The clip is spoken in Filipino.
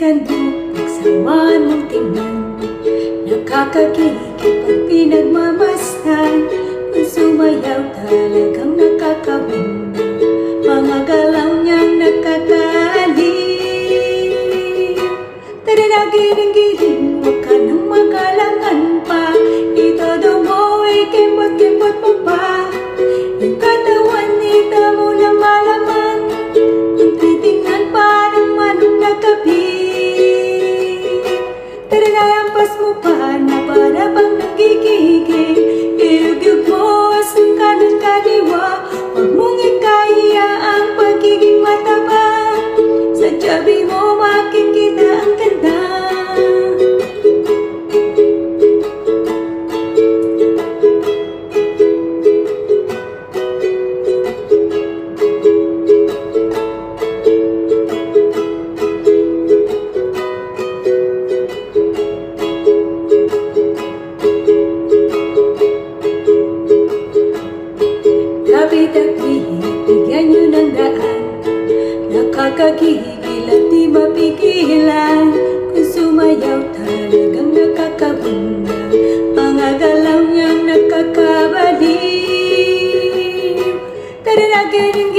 Sisiksikan mo, pagsamaan mong tingnan, nakakakihigit pag pinagmamasdan. Kung sumayaw talagang nakakawin, mga galaw niyang nakakaaliw. Tara na giling-giling, huwag ka nang magalangan pa. Itodo mo ay kembot-kembot pa pa. Yung katawan nita mo na malaman, kung titingnan parang manong nakapit. Tara na ampas mo pa na para bang nagkikigig. Iyug-yug mo asang kanan kaliwa, huwag mong ikahiya ang pagiging mataba. Sa tiyabi mo makikita ang ganda. Lapit-lapit, bigyan nyo ng daan, nakakagigil at di mapigilan. Kung sumayaw talagang nakakabunda, mga galaw niyang nakakabaliw. Tara na, galing